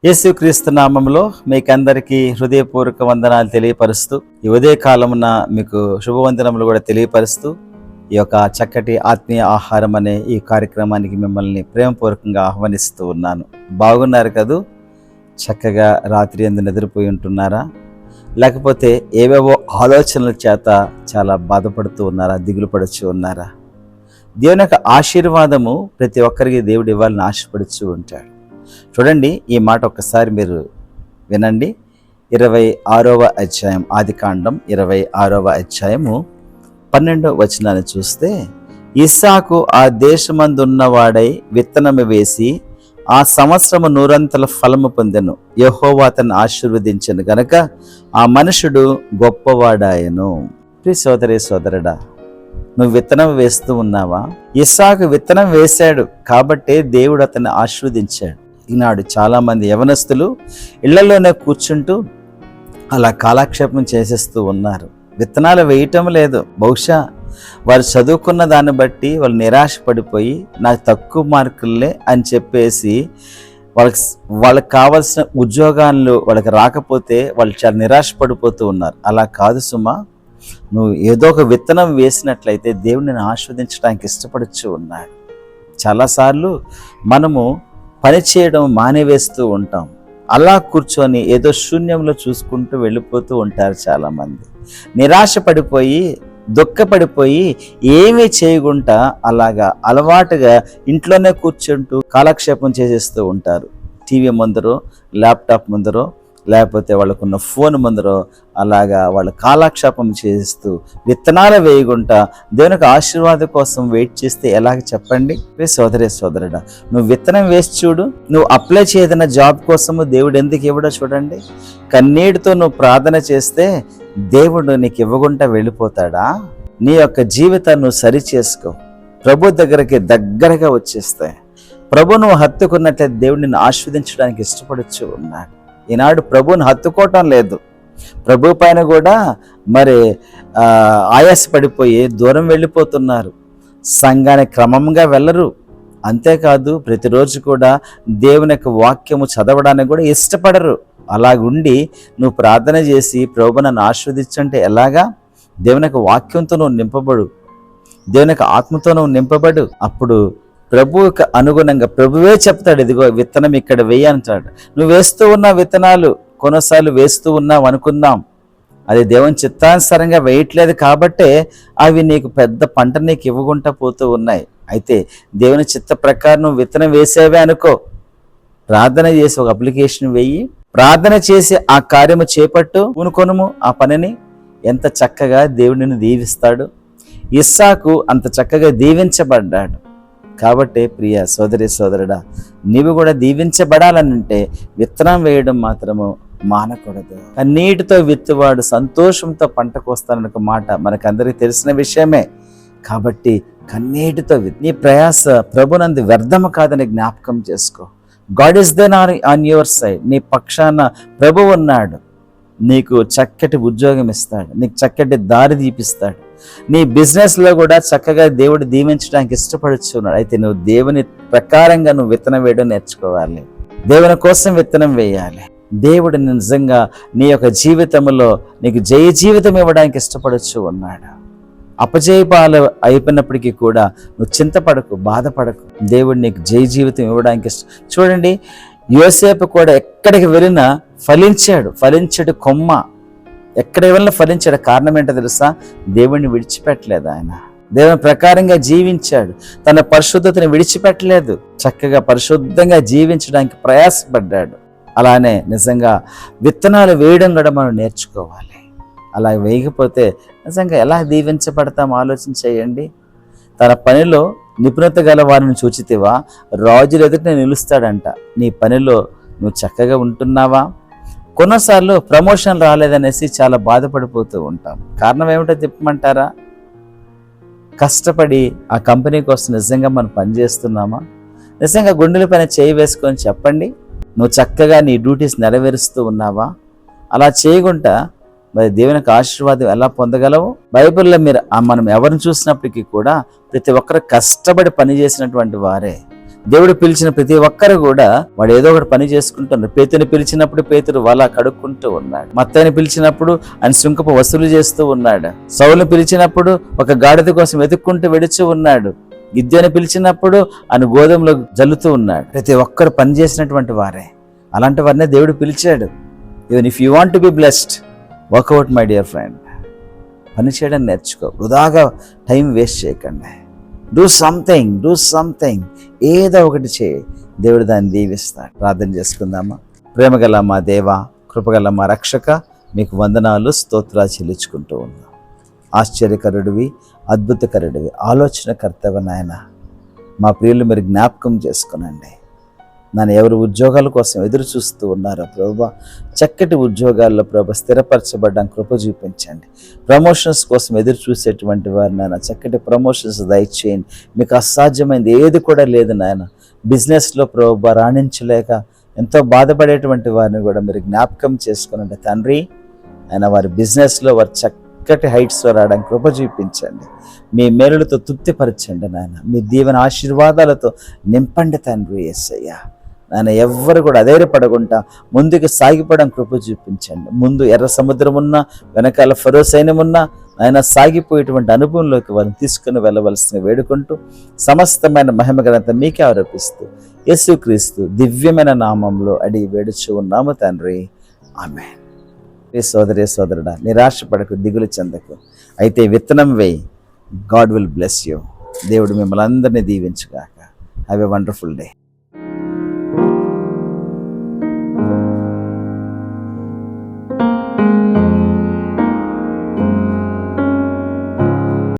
యేసుక్రీస్తు నామములో మీకందరికీ హృదయపూర్వక వందనాలు తెలియపరుస్తూ ఈ ఉదయ కాలమున మీకు శుభవందనములు కూడా తెలియపరుస్తూ ఈ యొక్క చక్కటి ఆత్మీయ ఆహారం అనే ఈ కార్యక్రమానికి మిమ్మల్ని ప్రేమపూర్వకంగా ఆహ్వానిస్తూ ఉన్నాను. బాగున్నారు కదూ? చక్కగా రాత్రి అందు నిద్రపోయి ఉంటున్నారా? లేకపోతే ఏవేవో ఆలోచనల చేత చాలా బాధపడుతూ ఉన్నారా? దిగులు పడుచు ఉన్నారా? దేవుని యొక్క ఆశీర్వాదము ప్రతి ఒక్కరికి దేవుడు ఇవ్వాలని ఆశపడుచు ఉంటాడు. చూడండి, ఈ మాట ఒక్కసారి మీరు వినండి. 26వ అధ్యాయం, ఆదికాండం 26వ అధ్యాయము 12వ వచనాన్ని చూస్తే, ఇస్సాకు ఆ దేశమందున్నవాడై విత్తనము వేసి ఆ సంవత్సరము 100 ఫలము పొందెను. యెహోవా అతన్ని ఆశీర్వదించెను గనక ఆ మనుషుడు గొప్పవాడాయను. ప్రియ సోదరి సోదరుడా, నువ్వు విత్తనం వేస్తూ ఉన్నావా? ఇస్సాకు విత్తనం వేశాడు కాబట్టే దేవుడు అతన్ని ఆశీర్వదించాడు. ఈనాడు చాలామంది యవనస్తులు ఇళ్లలోనే కూర్చుంటూ అలా కాలక్షేపం చేసేస్తూ ఉన్నారు. విత్తనాలు వేయటం లేదు. బహుశా వారు చదువుకున్న దాన్ని బట్టి వాళ్ళు నిరాశ పడిపోయి నాకు తక్కువ మార్కులే అని చెప్పేసి వాళ్ళకి కావాల్సిన ఉద్యోగాలు వాళ్ళకి రాకపోతే వాళ్ళు చాలా నిరాశ పడిపోతూ ఉన్నారు. అలా కాదు సుమా, నువ్వు ఏదో ఒక విత్తనం వేసినట్లయితే దేవుడు నిన్ను ఆస్వాదించడానికి ఇష్టపడుచు ఉన్నాడు. చాలాసార్లు మనము పని చేయడం మానేవేస్తూ ఉంటాం. అలా కూర్చొని ఏదో శూన్యంలో చూసుకుంటూ వెళ్ళిపోతూ ఉంటారు చాలామంది. నిరాశ పడిపోయి దుఃఖపడిపోయి ఏమీ చేయకుండా అలాగా అలవాటుగా ఇంట్లోనే కూర్చుంటూ కాలక్షేపం చేసేస్తూ ఉంటారు. టీవీ ముందరో, ల్యాప్టాప్ ముందరో, లేకపోతే వాళ్ళకున్న ఫోన్ ముందరో అలాగా వాళ్ళు కాలక్షేపం చేస్తూ విత్తనాలు వేయకుండా దేవునికి ఆశీర్వాదం కోసం వెయిట్ చేస్తే ఎలాగ చెప్పండి? సోదరే సోదరుడా, నువ్వు విత్తనం వేసి చూడు. నువ్వు అప్లై చేయదన్న జాబ్ కోసము దేవుడు ఎందుకు ఇవ్వడో చూడండి. కన్నీటితో నువ్వు ప్రార్థన చేస్తే దేవుడు నీకు ఇవ్వకుండా వెళ్ళిపోతాడా? నీ యొక్క జీవితాన్ని నువ్వు సరి చేసుకో. ప్రభు దగ్గరగా వచ్చేస్తాయి. ప్రభు నువ్వు హత్తుకున్నట్లయితే దేవుడు నిన్ను ఆస్వాదించడానికి ఇష్టపడుచు ఉన్నాడు. ఈనాడు ప్రభువుని హత్తుకోవటం లేదు. ప్రభు పైన కూడా మరి ఆయాసపడిపోయి దూరం వెళ్ళిపోతున్నారు. సంఘానికి క్రమంగా వెళ్ళరు. అంతేకాదు ప్రతిరోజు కూడా దేవుని యొక్క వాక్యము చదవడానికి కూడా ఇష్టపడరు. అలాగుండి నువ్వు ప్రార్థన చేసి ప్రభు నన్ను ఆస్వాదించంటే ఎలాగా? దేవుని యొక్క వాక్యంతో నువ్వు నింపబడు, దేవుని యొక్క ఆత్మతో నువ్వు నింపబడు. అప్పుడు ప్రభువుకి అనుగుణంగా ప్రభువే చెప్తాడు, ఇదిగో విత్తనం ఇక్కడ వేయి అంటాడు. నువ్వు వేస్తూ ఉన్న విత్తనాలు కొన్నిసార్లు వేస్తూ ఉన్నావు అనుకుందాం, అది దేవుని చిత్తానుసారంగా వేయట్లేదు కాబట్టే అవి నీకు పెద్ద పంట నీకు ఇవ్వకుండా పోతూ ఉన్నాయి. అయితే దేవుని చిత్త ప్రకారం నువ్వు విత్తనం వేసేవే అనుకో, ప్రార్థన చేసి ఒక అప్లికేషన్ వేయి, ప్రార్థన చేసి ఆ కార్యము చేపట్టు, కొనుము ఆ పనిని. ఎంత చక్కగా దేవుడు నిన్ను దీవిస్తాడు. ఇస్సాకు అంత చక్కగా దీవించబడ్డాడు. కాబట్టి ప్రియ సోదరి సోదరుడా, నీవు కూడా దీవించబడాలనంటే విత్తనం వేయడం మాత్రము మానకూడదు. కన్నీటితో విత్తువాడు సంతోషంతో పంటకు వస్తానన్న ఒక మాట మనకందరికీ తెలిసిన విషయమే. కాబట్టి కన్నీటితో నీ ప్రయాస ప్రభునందు వ్యర్థము కాదని జ్ఞాపకం చేసుకో. God is then on your side. నీ పక్షాన ప్రభు ఉన్నాడు. నీకు చక్కటి ఉద్యోగం ఇస్తాడు, నీకు చక్కటి దారి దీపిస్తాడు. నీ బిజినెస్లో కూడా చక్కగా దేవుడు దీవించడానికి ఇష్టపడుచున్నాడు. అయితే నువ్వు దేవుని ప్రకారంగా నువ్వు విత్తనం వేయడం నేర్చుకోవాలి. దేవుని కోసం విత్తనం వేయాలి. దేవుడు నిజంగా నీ యొక్క జీవితంలో నీకు జయ జీవితం ఇవ్వడానికి ఇష్టపడుచు ఉన్నాడు. అపజయపాలు అయిపోయినప్పటికీ కూడా నువ్వు చింతపడకు, బాధపడకు. దేవుడు నీకు జయ జీవితం ఇవ్వడానికి చూడండి, యోసేపు కూడా ఎక్కడికి వెళ్ళినా ఫలించాడు కొమ్మ. ఎక్కడ వెళ్ళినా ఫలించాడు. కారణం ఏంటో తెలుసా? దేవుడిని విడిచిపెట్టలేదు. ఆయన దేవుని ప్రకారంగా జీవించాడు. తన పరిశుద్ధతని విడిచిపెట్టలేదు. చక్కగా పరిశుద్ధంగా జీవించడానికి ప్రయాసపడ్డాడు. అలానే నిజంగా విత్తనాలు వేయడం కూడా మనం నేర్చుకోవాలి. అలా వేయకపోతే నిజంగా ఎలా దీవించబడతాం ఆలోచన చేయండి. తన పనిలో నిపుణత గల వారిని చూచితివా, రాజులు ఎదుట నిలుస్తాడంట. నీ పనిలో నువ్వు చక్కగా ఉంటున్నావా? కొన్నిసార్లు ప్రమోషన్ రాలేదనేసి చాలా బాధపడిపోతూ ఉంటాం. కారణం ఏమిటో చెప్పమంటారా? కష్టపడి ఆ కంపెనీ కోసం నిజంగా మనం పనిచేస్తున్నామా? నిజంగా గుండెల పైన చేయి వేసుకొని చెప్పండి, నువ్వు చక్కగా నీ డ్యూటీస్ నెరవేరుస్తూ ఉన్నావా? అలా చేయకుండా మరి దేవునికి ఆశీర్వాదం ఎలా పొందగలవు? బైబిల్లో మనం ఎవరిని చూసినప్పటికీ కూడా ప్రతి ఒక్కరు కష్టపడి పనిచేసినటువంటి వారే. దేవుడు పిలిచిన ప్రతి ఒక్కరు కూడా వాడు ఏదో ఒకటి పని చేసుకుంటున్నారు. పేతుని పిలిచినప్పుడు పేతురు వల కడుక్కుంటూ ఉన్నాడు. మత్తయిని పిలిచినప్పుడు ఆయన సుంకపు వసూలు చేస్తూ ఉన్నాడు. సౌలుని పిలిచినప్పుడు ఒక గాడిద కోసం వెతుక్కుంటూ వెడుచు ఉన్నాడు. గిద్యోని పిలిచినప్పుడు ఆయన గోధుమలో జల్లుతూ ఉన్నాడు. ప్రతి ఒక్కరు పని చేసినటువంటి వారే. అలాంటి వారినే దేవుడు పిలిచాడు. Even if you want to be blessed, work out my dear friend. పని చేయడం నేర్చుకో, వృధాగా టైం వేస్ట్ చేయకండి. డూ సంథింగ్, ఏదో ఒకటి చేయి, దేవుడు దాన్ని దీవిస్తాడు. ప్రార్థన చేసుకుందామా. ప్రేమగల మా దేవ, కృపగల మా రక్షక, మీకు వందనాలు, స్తోత్రాలు చెల్లించుకుంటూ ఉన్నాం. ఆశ్చర్యకరుడివి, అద్భుతకరుడివి, ఆలోచనకర్తవ నాయన. మా ప్రియులు మీరు జ్ఞాపకం చేసుకునండి. నన్ను ఎవరు ఉద్యోగాల కోసం ఎదురు చూస్తూ ఉన్నారో ప్రభువా, చక్కటి ఉద్యోగాల్లో ప్రభు స్థిరపరచబడ్డానికి కృప చూపించండి. ప్రమోషన్స్ కోసం ఎదురు చూసేటువంటి వారు నాయన చక్కటి ప్రమోషన్స్ దయచేయండి. మీకు అసాధ్యమైంది ఏది కూడా లేదు నాయన. బిజినెస్లో ప్రభు రాణించలేక ఎంతో బాధపడేటువంటి వారిని కూడా మీరు జ్ఞాపకం చేసుకునండి తండ్రి. ఆయన వారి బిజినెస్లో వారు చక్కటి హైట్స్లో రావడానికి కృప చూపించండి. మీ మేలులతో తృప్తిపరచండి నాయన. మీ దీవెన ఆశీర్వాదాలతో నింపండి తండ్రి యేసయ్య. నాయన ఎవ్వరు కూడా అధైర్యపడకుండా ముందుకు సాగిపోవడం కృప చూపించండి. ముందు ఎర్ర సముద్రం ఉన్నా, వెనకాల ఫరో సైన్యం ఉన్నా ఆయన సాగిపోయేటువంటి అనుభవంలోకి వారిని తీసుకుని వెళ్ళవలసిన వేడుకుంటూ సమస్తమైన మహిమ ఘనత మీకే ఆరోపిస్తూ యేసుక్రీస్తు దివ్యమైన నామంలో అడిగి వేడుచు ఉన్నాము తండ్రి. ఆమేన్. సోదరుడా, నిరాశపడకు, దిగులు చెందకు, అయితే విత్తనం వేయి. God will bless you. దేవుడు మిమ్మల్ని అందరినీ దీవించుగాక. Have a wonderful day.